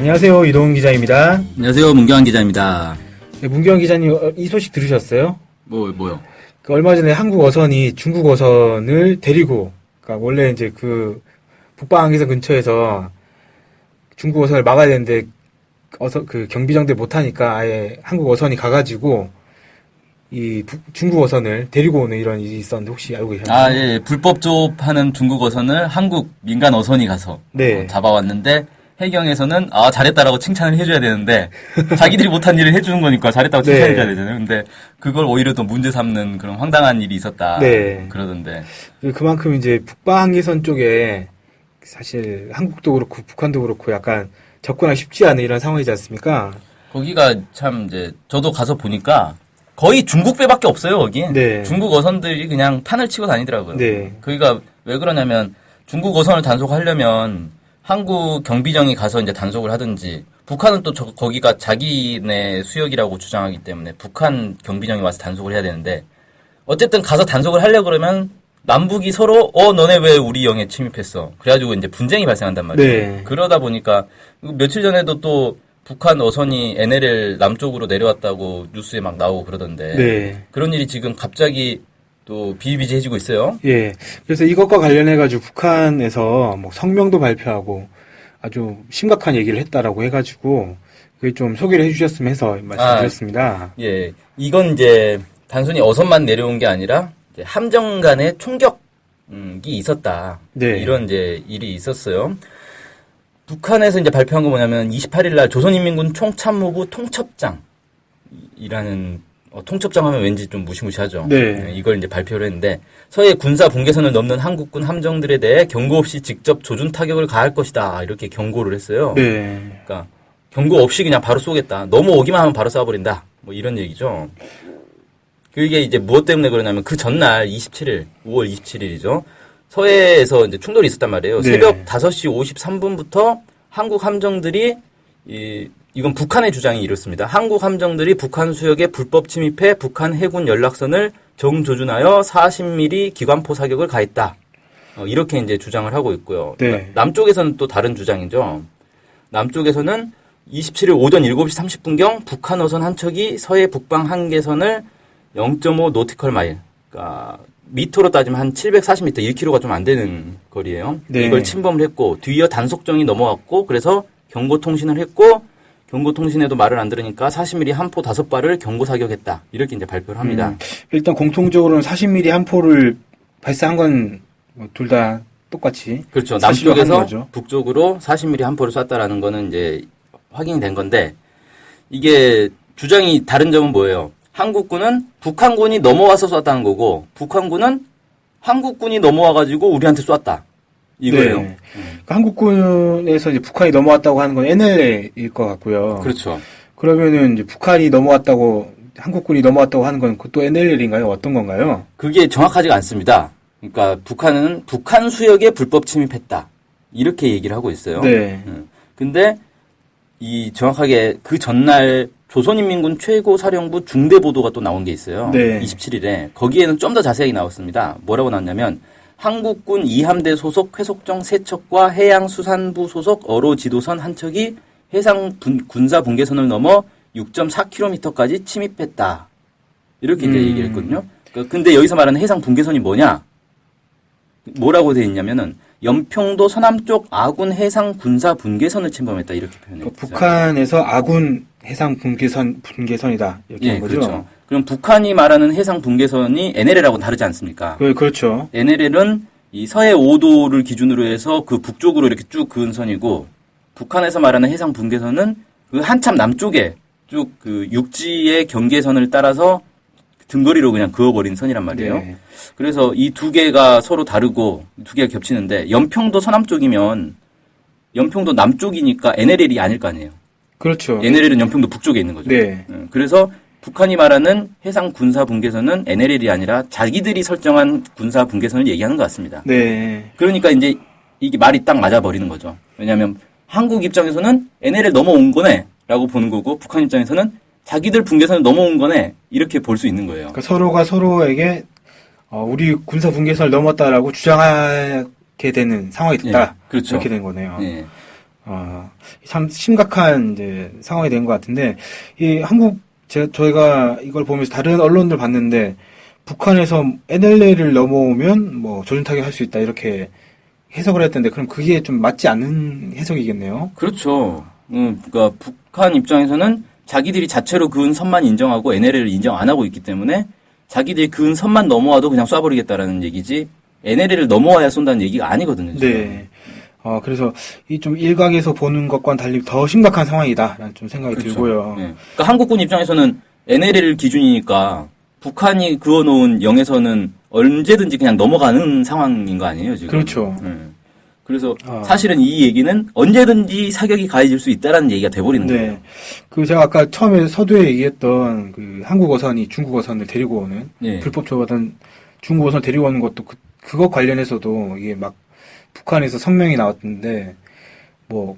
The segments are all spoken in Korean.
안녕하세요. 이동훈 기자입니다. 안녕하세요. 문경환 기자입니다. 네, 문경환 기자님, 이 소식 들으셨어요? 뭐요? 얼마 전에 한국 어선이 중국 어선을 데리고, 그러니까 원래 이제 그 북방항해선 근처에서 중국 어선을 막아야 되는데 그 경비정들 못하니까 아예 한국 어선이 가가지고 이 중국 어선을 데리고 오는 이런 일이 있었는데 혹시 알고 계셨나요? 예. 불법 조업하는 중국 어선을 한국 민간 어선이 가서 네. 잡아왔는데 해경에서는 잘했다라고 칭찬을 해줘야 되는데 자기들이 못한 일을 해주는 거니까 잘했다고 칭찬해줘야 되잖아요. 근데 그걸 오히려 또 문제 삼는 그런 황당한 일이 있었다. 네. 그러던데. 그만큼 이제 북방항해선 쪽에 사실 한국도 그렇고 북한도 그렇고 약간 접근하기 쉽지 않은 이런 상황이지 않습니까? 거기가 참 이제 저도 가서 보니까 거의 중국 배밖에 없어요, 거기. 네. 중국 어선들이 그냥 판을 치고 다니더라고요. 네. 거기가 왜 그러냐면 중국 어선을 단속하려면 한국 경비정이 가서 이제 단속을 하든지 북한은 또 거기가 자기네 수역이라고 주장하기 때문에 북한 경비정이 와서 단속을 해야 되는데 어쨌든 가서 단속을 하려고 그러면 남북이 서로 너네 왜 우리 영해 침입했어? 그래가지고 이제 분쟁이 발생한단 말이에요. 네. 그러다 보니까 며칠 전에도 또 북한 어선이 NLL 남쪽으로 내려왔다고 뉴스에 막 나오고 그러던데 네. 그런 일이 지금 갑자기 또 비일비재해지고 있어요. 예. 그래서 이것과 관련해가지고 북한에서 뭐 성명도 발표하고 아주 심각한 얘기를 했다라고 해가지고 그게 좀 소개를 해주셨으면 해서 말씀드렸습니다. 예. 이건 이제 단순히 어선만 내려온 게 아니라 이제 함정 간의 총격이 있었다. 네. 이런 이제 일이 있었어요. 북한에서 이제 발표한 거 뭐냐면 28일 날 조선인민군 총참모부 통첩장이라는 통첩장 하면 왠지 좀 무시무시하죠. 네. 이걸 이제 발표를 했는데 서해 군사 분계선을 넘는 한국군 함정들에 대해 경고 없이 직접 조준 타격을 가할 것이다. 이렇게 경고를 했어요. 네. 그러니까 경고 없이 그냥 바로 쏘겠다. 넘어오기만 하면 바로 쏴버린다. 뭐 이런 얘기죠. 그게 이제 무엇 때문에 그러냐면 그 전날 27일, 5월 27일이죠. 서해에서 이제 충돌이 있었단 말이에요. 네. 새벽 5시 53분부터 한국 함정들이 이건 북한의 주장이 이렇습니다. 한국 함정들이 북한 수역에 불법 침입해 북한 해군 연락선을 정조준하여 40mm 기관포 사격을 가했다. 이렇게 이제 주장을 하고 있고요. 네. 남쪽에서는 또 다른 주장이죠. 남쪽에서는 27일 오전 7시 30분경 북한 어선 한 척이 서해 북방 한계선을 0.5 노티컬 마일, 그러니까 미터로 따지면 한 740m, 1km가 좀 안 되는 거리예요. 네. 이걸 침범을 했고 뒤이어 단속정이 넘어왔고 그래서 경고통신을 했고 경고통신에도 말을 안 들으니까 40mm 한 포 5발을 경고 사격했다. 이렇게 이제 발표를 합니다. 일단 공통적으로는 40mm 한 포를 발사한 건 둘 다 똑같이. 그렇죠. 사실로 하는 남쪽에서 거죠. 북쪽으로 40mm 한 포를 쐈다라는 거는 이제 확인이 된 건데 이게 주장이 다른 점은 뭐예요? 한국군은 북한군이 넘어와서 쐈다는 거고 북한군은 한국군이 넘어와가지고 우리한테 쐈다. 이거예요. 네. 그러니까 한국군에서 이제 북한이 넘어왔다고 하는 건 NLL일 것 같고요. 그렇죠. 그러면은 이제 북한이 넘어왔다고 한국군이 넘어왔다고 하는 건 그것도 NLL인가요? 어떤 건가요? 그게 정확하지가 않습니다. 그러니까 북한은 북한 수역에 불법 침입했다. 이렇게 얘기를 하고 있어요. 네. 근데 이 정확하게 그 전날 조선인민군 최고사령부 중대보도가 또 나온 게 있어요. 네. 27일에. 거기에는 좀 더 자세하게 나왔습니다. 뭐라고 나왔냐면 한국군 2함대 소속 회속정 3척과 해양수산부 소속 어로지도선 한 척이 해상 군사 분계선을 넘어 6.4km까지 침입했다. 이렇게 이제 얘기를 했거든요. 근데 여기서 말하는 해상 분계선이 뭐냐? 뭐라고 돼 있냐면은 연평도 서남쪽 아군 해상 군사 분계선을 침범했다. 이렇게 표현해요. 북한에서 아군 해상 분계선이다. 이렇게 한 거죠? 그렇죠. 그럼 북한이 말하는 해상 분계선이 NLL하고 다르지 않습니까? 그렇죠. NLL은 이 서해 5도를 기준으로 해서 그 북쪽으로 이렇게 쭉 그은 선이고 북한에서 말하는 해상 분계선은 그 한참 남쪽에 쭉 그 육지의 경계선을 따라서 등거리로 그냥 그어버린 선이란 말이에요. 네. 그래서 이 두 개가 서로 다르고 두 개가 겹치는데 연평도 서남쪽이면 연평도 남쪽이니까 NLL이 아닐 거 아니에요. 그렇죠. NLL은 연평도 북쪽에 있는 거죠. 네. 그래서 북한이 말하는 해상 군사 분계선은 NLL이 아니라 자기들이 설정한 군사 분계선을 얘기하는 것 같습니다. 네. 그러니까 이제 이게 말이 딱 맞아버리는 거죠. 왜냐하면 한국 입장에서는 NLL 넘어온 거네라고 보는 거고 북한 입장에서는 자기들 분계선을 넘어온 거네 이렇게 볼 수 있는 거예요. 그러니까 서로가 서로에게 우리 군사 분계선을 넘었다라고 주장하게 되는 상황이 됐다. 예, 그렇죠. 이렇게 된 거네요. 예. 참 심각한 이제 상황이 된 것 같은데, 이 저희가 이걸 보면서 다른 언론들 봤는데, 북한에서 NLL을 넘어오면 뭐 조준타격 할 수 있다 이렇게 해석을 했던데, 그럼 그게 좀 맞지 않는 해석이겠네요. 그렇죠. 그러니까 북한 입장에서는 자기들이 자체로 그은 선만 인정하고 NLL을 인정 안 하고 있기 때문에 자기들이 그은 선만 넘어와도 그냥 쏴버리겠다라는 얘기지 NLL을 넘어와야 쏜다는 얘기가 아니거든요. 지금. 네. 그래서 이 좀 일각에서 보는 것과는 달리 더 심각한 상황이다라는 좀 생각이 그렇죠. 들고요. 네. 그러니까 한국군 입장에서는 NLL 기준이니까 북한이 그어놓은 영에서는 언제든지 그냥 넘어가는 상황인 거 아니에요, 지금? 그렇죠. 그래서 사실은 이 얘기는 언제든지 사격이 가해질 수 있다라는 얘기가 돼버리는 네. 거예요. 그 제가 아까 처음에 서두에 얘기했던 그 한국 어선이 중국 어선을 데리고 오는 네. 불법 조업하던 중국 어선 데리고 오는 것도 그거 관련해서도 이게 막 북한에서 성명이 나왔던데 뭐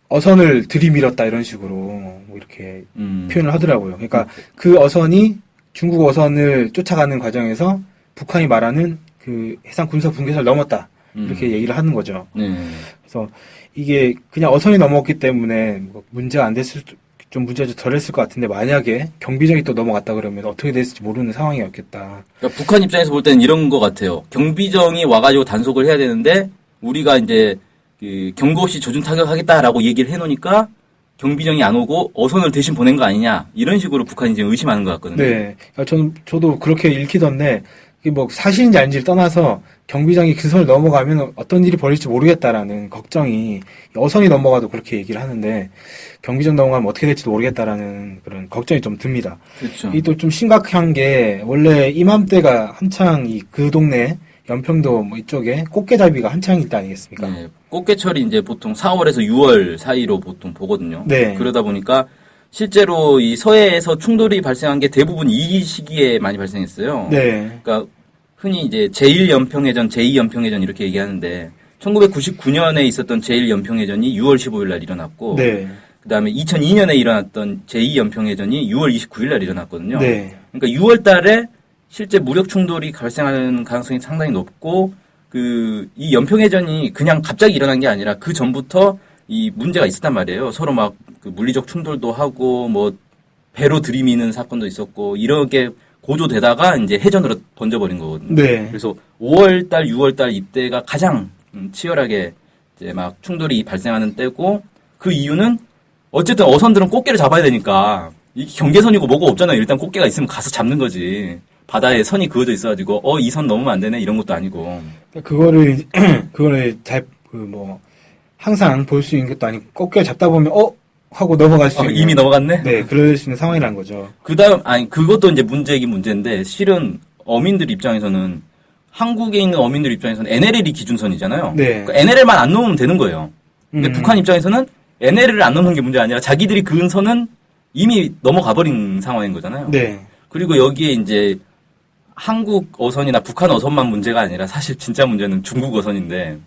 어선을 들이밀었다 이런 식으로 뭐 이렇게 표현을 하더라고요. 그러니까 그 어선이 중국 어선을 쫓아가는 과정에서 북한이 말하는 그 해상 군사 분계선을 넘었다 이렇게 얘기를 하는 거죠. 그래서 이게 그냥 어선이 넘었기 때문에 뭐 문제가 안 됐을 수도 좀 문제가 좀 덜했을 것 같은데 만약에 경비정이 또 넘어갔다 그러면 어떻게 됐을지 모르는 상황이었겠다. 그러니까 북한 입장에서 볼 때는 이런 것 같아요. 경비정이 와가지고 단속을 해야 되는데 우리가 이제 그 경고 없이 조준 타격하겠다라고 얘기를 해놓으니까 경비정이 안 오고 어선을 대신 보낸 거 아니냐 이런 식으로 북한이 이제 의심하는 것 같거든요. 네, 저도 그렇게 읽히던데 이게 뭐 사실인지 아닌지를 떠나서 경비정이 그 선을 넘어가면 어떤 일이 벌일지 모르겠다라는 걱정이 어선이 넘어가도 그렇게 얘기를 하는데 경비정 넘어가면 어떻게 될지도 모르겠다라는 그런 걱정이 좀 듭니다. 그렇죠. 이 또 좀 심각한 게 원래 이맘때가 한창 그 동네 연평도 뭐 이쪽에 꽃게잡이가 한창일 때 아니겠습니까? 네, 꽃게철이 이제 보통 4월에서 6월 사이로 보통 보거든요. 네. 그러다 보니까 실제로 이 서해에서 충돌이 발생한 게 대부분 이 시기에 많이 발생했어요. 네. 그러니까 흔히 이제 제1연평해전, 제2연평해전 이렇게 얘기하는데 1999년에 있었던 제1연평해전이 6월 15일 날 일어났고 네. 그다음에 2002년에 일어났던 제2연평해전이 6월 29일 날 일어났거든요. 네. 그러니까 6월 달에 실제 무력 충돌이 발생하는 가능성이 상당히 높고 이 연평해전이 그냥 갑자기 일어난 게 아니라 그 전부터 이 문제가 있었단 말이에요. 서로 막 그 물리적 충돌도 하고 뭐 배로 들이미는 사건도 있었고 이렇게 고조되다가 이제 해전으로 던져버린 거거든요. 네. 그래서 5월 달, 6월 달 이때가 가장 치열하게 이제 막 충돌이 발생하는 때고 그 이유는 어쨌든 어선들은 꽃게를 잡아야 되니까 이 경계선이고 뭐고 없잖아요. 일단 꽃게가 있으면 가서 잡는 거지. 바다에 선이 그어져 있어가지고 이 선 넘으면 안 되네 이런 것도 아니고. 그거를 항상 볼 수 있는 것도 아니고 꽃게를 잡다 보면 하고 넘어갈 수 있는 이미 넘어갔네. 네, 그럴 수 있는 상황이라는 거죠. 그것도 이제 문제이긴 문제인데 실은 어민들 입장에서는 한국에 있는 어민들 입장에서는 NLL이 기준선이잖아요. 네. 그러니까 NLL만 안 넘으면 되는 거예요. 근데 북한 입장에서는 NLL을 안 넘는 게 문제가 아니라 자기들이 그은 선은 이미 넘어가 버린 상황인 거잖아요. 네. 그리고 여기에 이제 한국 어선이나 북한 어선만 문제가 아니라 사실 진짜 문제는 중국 어선인데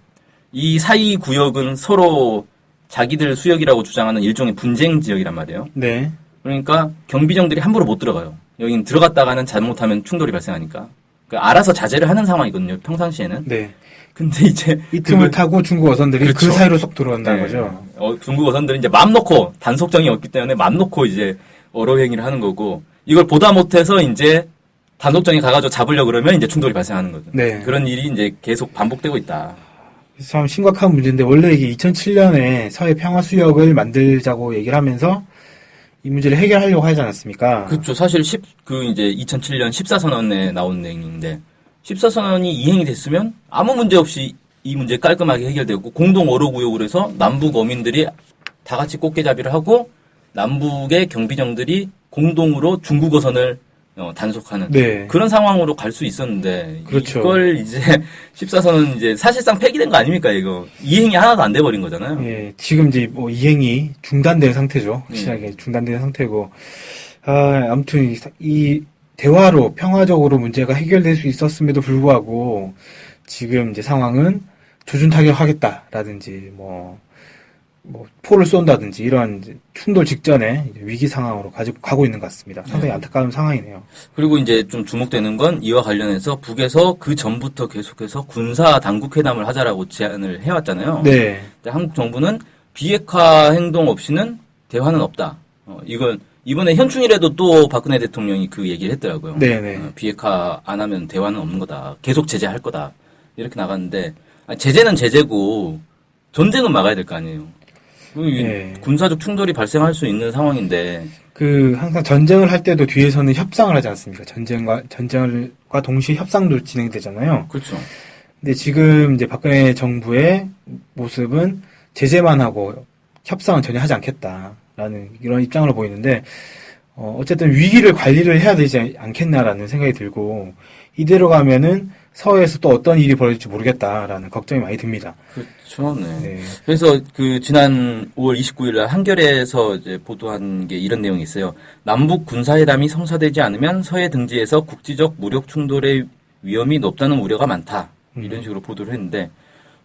이 사이 구역은 서로 자기들 수역이라고 주장하는 일종의 분쟁 지역이란 말이에요. 네. 그러니까 경비정들이 함부로 못 들어가요. 여긴 들어갔다가는 잘못하면 충돌이 발생하니까. 그러니까 알아서 자제를 하는 상황이거든요. 평상시에는. 네. 근데 이제 이 틈을 타고 중국 어선들이 그렇죠. 그 사이로 쏙 들어온다는 네. 거죠. 중국 어선들은 이제 맘 놓고 단속정이 없기 때문에 맘 놓고 이제 어로 행위를 하는 거고 이걸 보다 못해서 이제 단속정이 가가지고 잡으려고 그러면 이제 충돌이 발생하는 거죠. 네. 그런 일이 이제 계속 반복되고 있다. 참 심각한 문제인데 원래 이게 2007년에 서해 평화수역을 만들자고 얘기를 하면서 이 문제를 해결하려고 하지 않았습니까? 그렇죠. 사실 이제 2007년 14선언에 나온 내용인데 14선언이 이행이 됐으면 아무 문제 없이 이 문제 깔끔하게 해결되고 공동 어로구역으로 해서 남북 어민들이 다 같이 꽃게잡이를 하고 남북의 경비정들이 공동으로 중국 어선을 단속하는 네. 그런 상황으로 갈 수 있었는데 그렇죠. 이걸 이제 14선은 이제 사실상 폐기된 거 아닙니까 이거 이행이 하나도 안 돼버린 거잖아요. 예, 지금 이제 뭐 이행이 중단된 상태죠. 확실하게 중단된 상태고 아무튼 이 대화로 평화적으로 문제가 해결될 수 있었음에도 불구하고 지금 이제 상황은 조준 타격하겠다라든지 뭐 포를 쏜다든지 이런 이제 충돌 직전에 이제 위기 상황으로 가고 있는 것 같습니다. 상당히 안타까운 상황이네요. 그리고 이제 좀 주목되는 건 이와 관련해서 북에서 그 전부터 계속해서 군사 당국 회담을 하자라고 제안을 해왔잖아요. 네. 근데 한국 정부는 비핵화 행동 없이는 대화는 없다. 이건 이번에 현충일에도 또 박근혜 대통령이 그 얘기를 했더라고요. 네네. 비핵화 안 하면 대화는 없는 거다. 계속 제재할 거다. 이렇게 나갔는데 제재는 제재고 전쟁은 막아야 될 거 아니에요. 네. 군사적 충돌이 발생할 수 있는 상황인데 항상 전쟁을 할 때도 뒤에서는 협상을 하지 않습니까? 전쟁과 동시에 협상도 진행되잖아요. 그렇죠. 근데 지금 이제 박근혜 정부의 모습은 제재만 하고 협상은 전혀 하지 않겠다라는 이런 입장으로 보이는데, 어쨌든 위기를 관리를 해야 되지 않겠나라는 생각이 들고, 이대로 가면은 서해에서 또 어떤 일이 벌어질지 모르겠다라는 걱정이 많이 듭니다. 그렇죠. 네. 네. 그래서 지난 5월 29일 날 한겨레에서 이제 보도한 게 이런 내용이 있어요. 남북 군사회담이 성사되지 않으면 서해 등지에서 국지적 무력 충돌의 위험이 높다는 우려가 많다. 이런 식으로 보도를 했는데,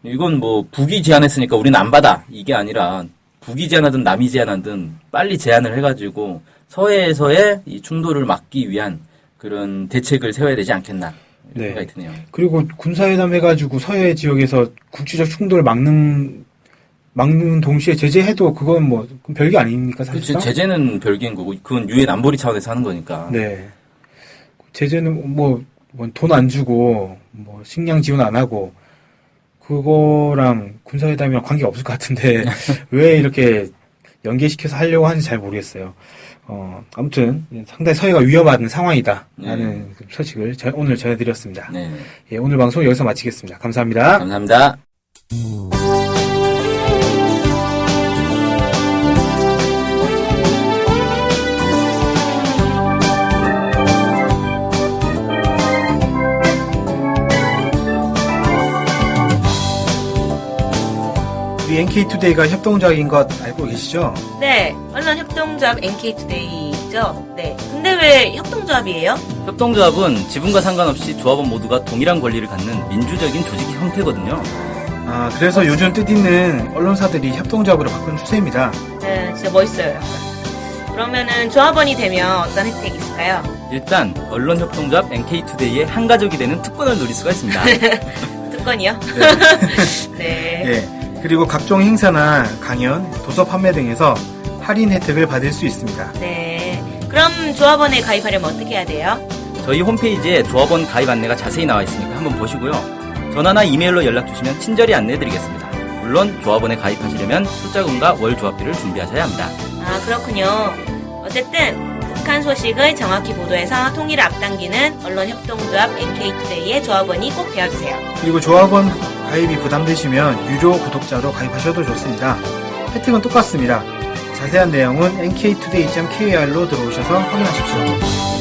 이건 뭐 북이 제안했으니까 우리는 안 받아. 이게 아니라 북이 제안하든 남이 제안하든 빨리 제안을 해가지고 서해에서의 이 충돌을 막기 위한 그런 대책을 세워야 되지 않겠나. 네. 생각이 드네요. 그리고 군사회담 해가지고 서해 지역에서 국지적 충돌을 막는 동시에 제재해도 그건 뭐 별게 아닙니까, 사실? 그렇죠. 제재는 별개인 거고 그건 유엔 안보리 차원에서 하는 거니까. 네. 제재는 돈 안 주고 식량 지원 안 하고 그거랑 군사회담이랑 관계 없을 것 같은데 왜 이렇게 연계시켜서 하려고 하는지 잘 모르겠어요. 아무튼 상당히 서해가 위험한 상황이다라는 소식을 오늘 전해드렸습니다. 네. 예, 오늘 방송 여기서 마치겠습니다. 감사합니다. 감사합니다. 우리 NK투데이가 협동조합인 것 알고 계시죠? 네, 언론협동조합 NK투데이죠. 네. 근데 왜 협동조합이에요? 협동조합은 지분과 상관없이 조합원 모두가 동일한 권리를 갖는 민주적인 조직 형태거든요. 그래서 요즘 뜻있는 언론사들이 협동조합으로 바꾼 추세입니다. 네, 진짜 멋있어요. 약간. 그러면은 조합원이 되면 어떤 혜택이 있을까요? 일단 언론협동조합 NK투데이의 한 가족이 되는 특권을 누릴 수가 있습니다. 특권이요? 네. 예. 그리고 각종 행사나 강연, 도서 판매 등에서 할인 혜택을 받을 수 있습니다. 네. 그럼 조합원에 가입하려면 어떻게 해야 돼요? 저희 홈페이지에 조합원 가입 안내가 자세히 나와 있으니까 한번 보시고요. 전화나 이메일로 연락 주시면 친절히 안내해드리겠습니다. 물론 조합원에 가입하시려면 출자금과 월 조합비를 준비하셔야 합니다. 아, 그렇군요. 어쨌든 북한 소식을 정확히 보도해서 통일을 앞당기는 언론협동조합 NK투데이의 조합원이 꼭 되어주세요. 그리고 조합원 가입이 부담되시면 유료 구독자로 가입하셔도 좋습니다. 혜택은 똑같습니다. 자세한 내용은 nktoday.kr로 들어오셔서 확인하십시오.